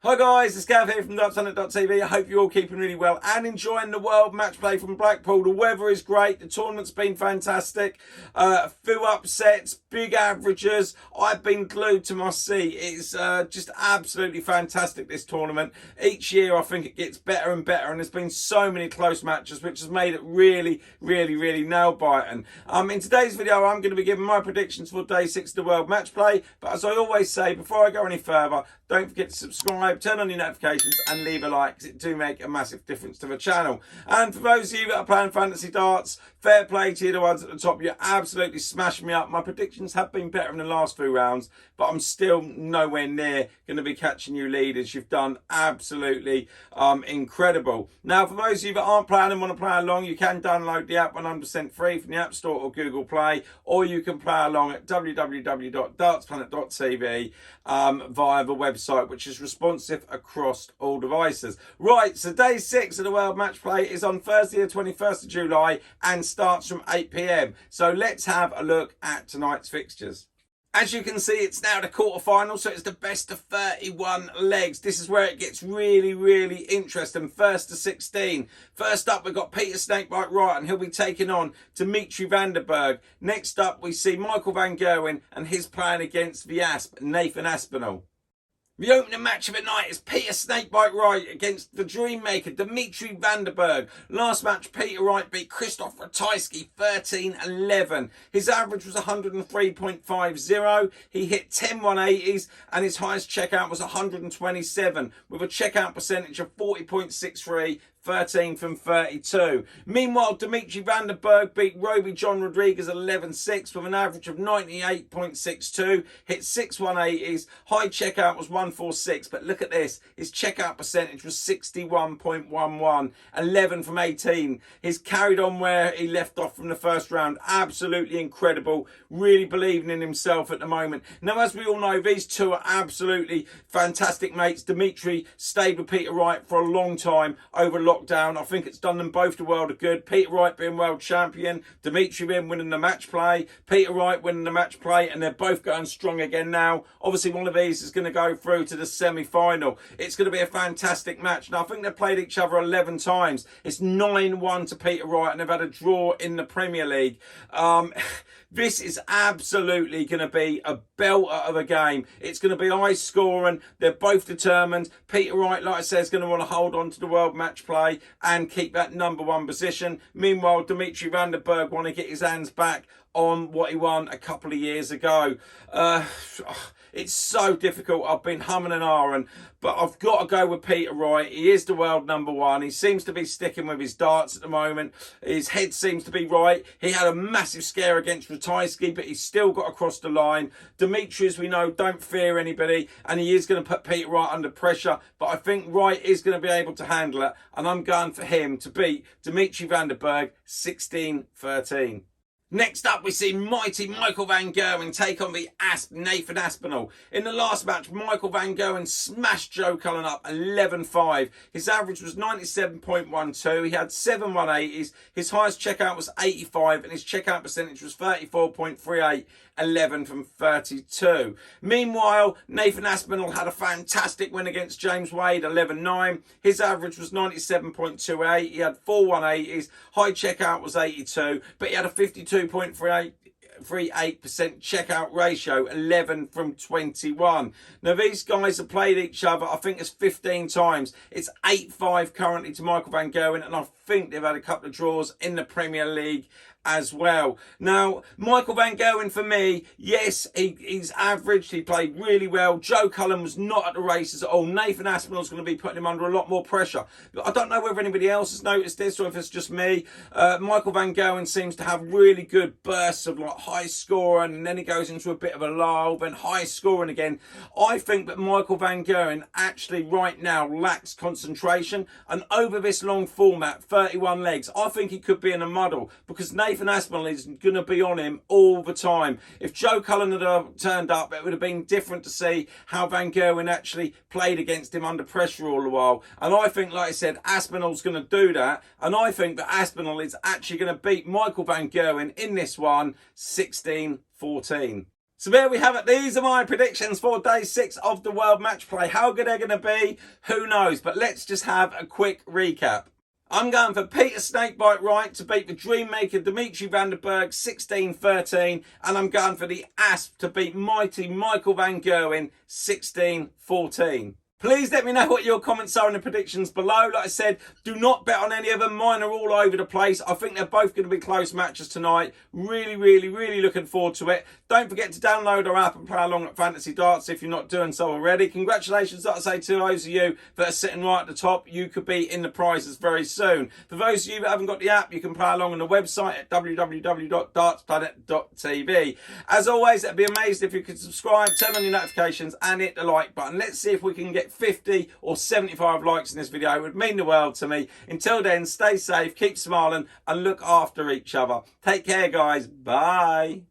Hi guys, it's Gav here from dartsplanet.tv. I hope you're all keeping really well and enjoying the World Match Play from Blackpool. The weather is great, the tournament's been fantastic. Few upsets, big averages. I've been glued to my seat. It's just absolutely fantastic, this tournament. Each year I think it gets better and better, and there's been so many close matches, which has made it really nail-biting. In today's video I'm going to be giving my predictions for day 6 of the World Match Play, but as I always say, before I go any further, don't forget to subscribe, turn on your notifications and leave a like, because it do make a massive difference to the channel. And for those of you that are playing fantasy darts, fair play to you, the ones at the top. You're absolutely smashing me up. My predictions have been better in the last few rounds, but I'm still nowhere near going to be catching you leaders. You've done absolutely incredible. Now, for those of you that aren't playing and want to play along, you can download the app 100% free from the App Store or Google Play, or you can play along at www.dartsplanet.tv via the website, which is responsive across all devices. Right, so day 6 of the World Match Play is on Thursday the 21st of July and starts from 8 p.m. So let's have a look at tonight's fixtures. As you can see, it's now the quarterfinal, so it's the best of 31 legs. This is where it gets really interesting. First to 16. First up, we've got Peter Snakebite Wright, and he'll be taking on Dimitri van der Bergh. Next up, we see Michael van Gerwen, and he's playing against the Nathan Aspinall. The opening match of the night is Peter Snakebite Wright against the Dreammaker, Dimitri van der Bergh. Last match, Peter Wright beat Christoph Ratajski 13-11. His average was 103.50. He hit 10 180s and his highest checkout was 127 with a checkout percentage of 40.63. 13 from 32. Meanwhile, Dimitri van der Bergh beat Roby John Rodriguez 11-6 with an average of 98.62. Hit 6 180s. High checkout was 146. But look at this. His checkout percentage was 61.11. 11 from 18. He's carried on where he left off from the first round. Absolutely incredible. Really believing in himself at the moment. Now, as we all know, these two are absolutely fantastic mates. Dimitri stayed with Peter Wright for a long time over lockdown. I think it's done them both the world of good. Peter Wright being world champion, Dimitri being winning the match play, Peter Wright winning the match play, and they're both going strong again now. Obviously, one of these is going to go through to the semi-final. It's going to be a fantastic match. Now, I think they've played each other 11 times. It's 9-1 to Peter Wright, and they've had a draw in the Premier League. This is absolutely going to be a belter of a game. It's going to be high scoring. They're both determined. Peter Wright, like I said, is going to want to hold on to the World Match Play and keep that #1 position. Meanwhile, Dimitri van der Bergh want to get his hands back on what he won a couple of years ago. It's so difficult. I've been humming and ahhing, but I've got to go with Peter Wright. He is the world #1. He seems to be sticking with his darts at the moment. His head seems to be right. He had a massive scare against Ratajski, but he's still got across the line. Dimitri, as we know, don't fear anybody, and he is going to put Peter Wright under pressure, but I think Wright is going to be able to handle it, and I'm going for him to beat Dimitri van der Bergh 16-13. Next up, we see mighty Michael van Gerwen take on the Nathan Aspinall. In the last match, Michael van Gerwen smashed Joe Cullen up 11-5. His average was 97.12. He had 7 180s. His highest checkout was 85, and his checkout percentage was 34.38. 11 from 32. Meanwhile, Nathan Aspinall had a fantastic win against James Wade, 11-9. His average was 97.28. He had 4 180s. High checkout was 82, but he had a 52.38% checkout ratio, 11 from 21. Now, these guys have played each other, I think it's 15 times. It's 8-5 currently to Michael van Gerwen, and I think they've had a couple of draws in the Premier League as well. Now, Michael van Gerwen, for me, yes, he's averaged. He played really well. Joe Cullen was not at the races at all. Nathan Aspinall's going to be putting him under a lot more pressure. I don't know whether anybody else has noticed this or if it's just me. Michael van Gerwen seems to have really good bursts of like high scoring, and then he goes into a bit of a lull, then high scoring again. I think that Michael van Gerwen actually right now lacks concentration, and over this long format, 31 legs, I think he could be in a muddle, because Nathan Aspinall is going to be on him all the time. If Joe Cullen had turned up, it would have been different to see how van Gerwen actually played against him under pressure all the while. And I think, like I said, Aspinall's going to do that. And I think that Aspinall is actually going to beat Michael van Gerwen in this one 16-14. So there we have it. These are my predictions for day 6 of the World Match Play. How good they're going to be, who knows? But let's just have a quick recap. I'm going for Peter Snakebite Wright to beat the Dreammaker Dimitri van der Bergh 16-13. And I'm going for the Asp to beat mighty Michael van Gerwen 16-14. Please let me know what your comments are in the predictions below. Like I said, do not bet on any of them. Mine are all over the place. I think they're both going to be close matches tonight. Really looking forward to it. Don't forget to download our app and play along at Fantasy Darts if you're not doing so already. Congratulations, like I say, to those of you that are sitting right at the top. You could be in the prizes very soon. For those of you that haven't got the app, you can play along on the website at www.dartsplanet.tv. As always, it'd be amazing if you could subscribe, turn on your notifications and hit the like button. Let's see if we can get 50 or 75 likes in this video. It would mean the world to me. Until then, stay safe, keep smiling and look after each other. Take care, guys. Bye.